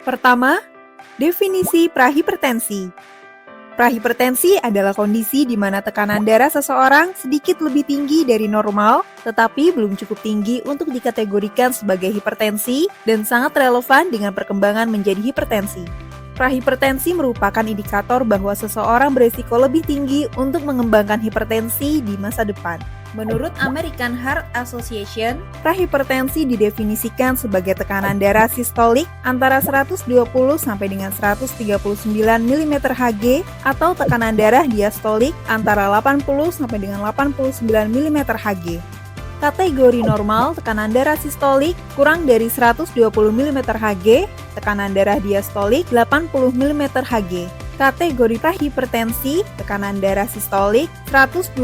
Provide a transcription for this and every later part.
Pertama, definisi prahipertensi. Prahipertensi adalah kondisi di mana tekanan darah seseorang sedikit lebih tinggi dari normal, tetapi belum cukup tinggi untuk dikategorikan sebagai hipertensi dan sangat relevan dengan perkembangan menjadi hipertensi. Prahipertensi merupakan indikator bahwa seseorang beresiko lebih tinggi untuk mengembangkan hipertensi di masa depan. Menurut American Heart Association, prahipertensi didefinisikan sebagai tekanan darah sistolik antara 120 sampai dengan 139 mm Hg atau tekanan darah diastolik antara 80 sampai dengan 89 mm Hg. Kategori normal tekanan darah sistolik kurang dari 120 mm Hg, tekanan darah diastolik 80 mm Hg. Kategori prahipertensi, tekanan darah sistolik 120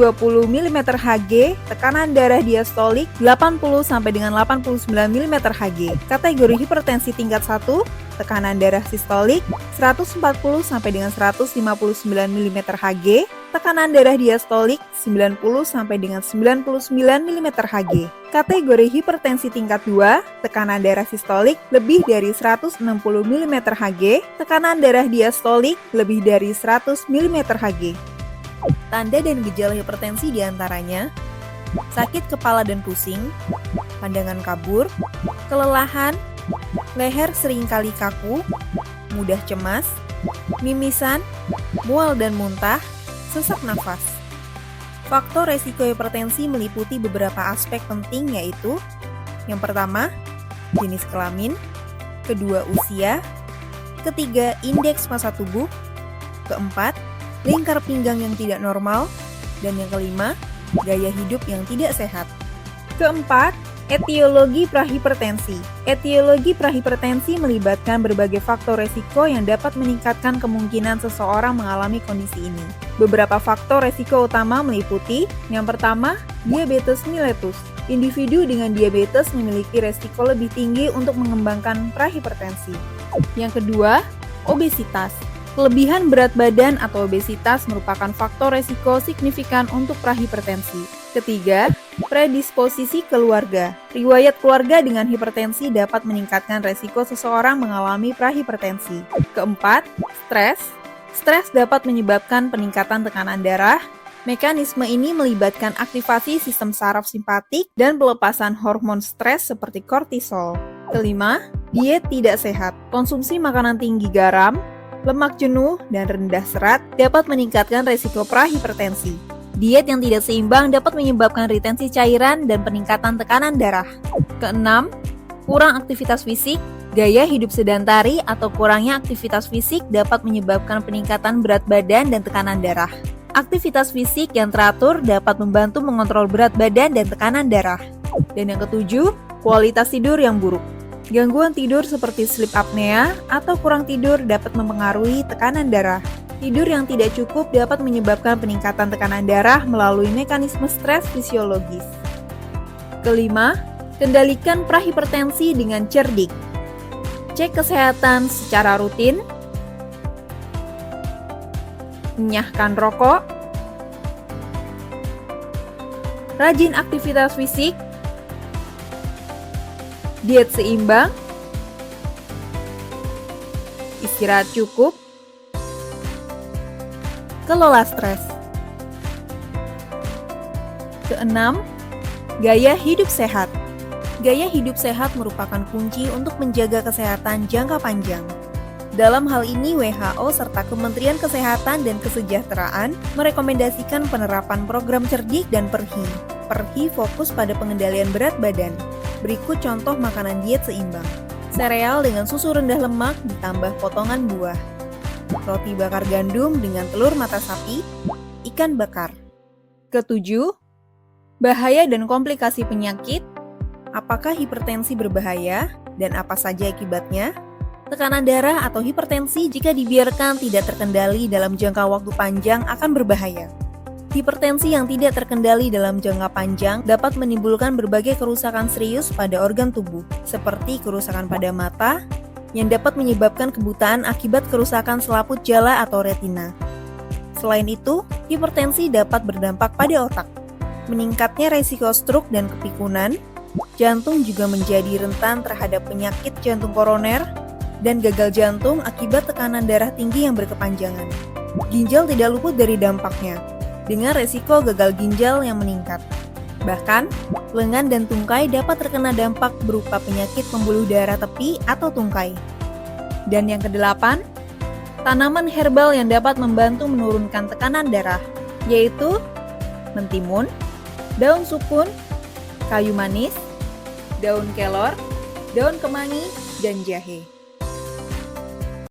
mm Hg, tekanan darah diastolik 80 sampai dengan 89 mm Hg. Kategori hipertensi tingkat 1, tekanan darah sistolik 140 sampai dengan 159 mm Hg, tekanan darah diastolik 90 sampai dengan 99 mm Hg. Kategori hipertensi tingkat 2, tekanan darah sistolik lebih dari 160 mm Hg, tekanan darah diastolik lebih dari 100 mm Hg. Tanda dan gejala hipertensi diantaranya sakit kepala dan pusing, pandangan kabur, kelelahan, leher seringkali kaku, mudah cemas, mimisan, mual dan muntah, sesak nafas. Faktor resiko hipertensi meliputi beberapa aspek penting yaitu yang pertama, jenis kelamin, kedua, usia, ketiga, indeks massa tubuh, keempat, lingkar pinggang yang tidak normal, dan yang kelima, gaya hidup yang tidak sehat. Keempat, etiologi prahipertensi. Etiologi prahipertensi melibatkan berbagai faktor resiko yang dapat meningkatkan kemungkinan seseorang mengalami kondisi ini. Beberapa faktor resiko utama meliputi, yang pertama, diabetes mellitus. Individu dengan diabetes memiliki resiko lebih tinggi untuk mengembangkan prahipertensi. Yang kedua, obesitas. Kelebihan berat badan atau obesitas merupakan faktor resiko signifikan untuk prahipertensi. Ketiga, predisposisi keluarga. Riwayat keluarga dengan hipertensi dapat meningkatkan resiko seseorang mengalami prahipertensi. Keempat, stres. Stres dapat menyebabkan peningkatan tekanan darah. Mekanisme ini melibatkan aktivasi sistem saraf simpatik dan pelepasan hormon stres seperti kortisol. Kelima, diet tidak sehat. Konsumsi makanan tinggi garam, lemak jenuh, dan rendah serat dapat meningkatkan resiko prahipertensi. Diet yang tidak seimbang dapat menyebabkan retensi cairan dan peningkatan tekanan darah. Keenam, kurang aktivitas fisik. Gaya hidup sedentari atau kurangnya aktivitas fisik dapat menyebabkan peningkatan berat badan dan tekanan darah. Aktivitas fisik yang teratur dapat membantu mengontrol berat badan dan tekanan darah. Dan yang ketujuh, kualitas tidur yang buruk. Gangguan tidur seperti sleep apnea atau kurang tidur dapat mempengaruhi tekanan darah. Tidur yang tidak cukup dapat menyebabkan peningkatan tekanan darah melalui mekanisme stres fisiologis. Kelima, kendalikan prahipertensi dengan cerdik. Cek kesehatan secara rutin, enyahkan rokok, rajin aktivitas fisik, diet seimbang, istirahat cukup, kelola stres. Keenam, gaya hidup sehat. Gaya hidup sehat merupakan kunci untuk menjaga kesehatan jangka panjang. Dalam hal ini, WHO serta Kementerian Kesehatan dan Kesejahteraan merekomendasikan penerapan program cerdik dan perhi. Perhi fokus pada pengendalian berat badan. Berikut contoh makanan diet seimbang. Sereal dengan susu rendah lemak ditambah potongan buah. Roti bakar gandum dengan telur mata sapi, ikan bakar. Ketujuh, bahaya dan komplikasi penyakit. Apakah hipertensi berbahaya dan apa saja akibatnya? Tekanan darah atau hipertensi jika dibiarkan tidak terkendali dalam jangka waktu panjang akan berbahaya. Hipertensi yang tidak terkendali dalam jangka panjang dapat menimbulkan berbagai kerusakan serius pada organ tubuh, seperti kerusakan pada mata, yang dapat menyebabkan kebutaan akibat kerusakan selaput jala atau retina. Selain itu, hipertensi dapat berdampak pada otak. Meningkatnya resiko stroke dan kepikunan, jantung juga menjadi rentan terhadap penyakit jantung koroner, dan gagal jantung akibat tekanan darah tinggi yang berkepanjangan. Ginjal tidak luput dari dampaknya, dengan resiko gagal ginjal yang meningkat. Bahkan, lengan dan tungkai dapat terkena dampak berupa penyakit pembuluh darah tepi atau tungkai. Dan yang kedelapan, tanaman herbal yang dapat membantu menurunkan tekanan darah, yaitu mentimun, daun sukun, kayu manis, daun kelor, daun kemangi, dan jahe.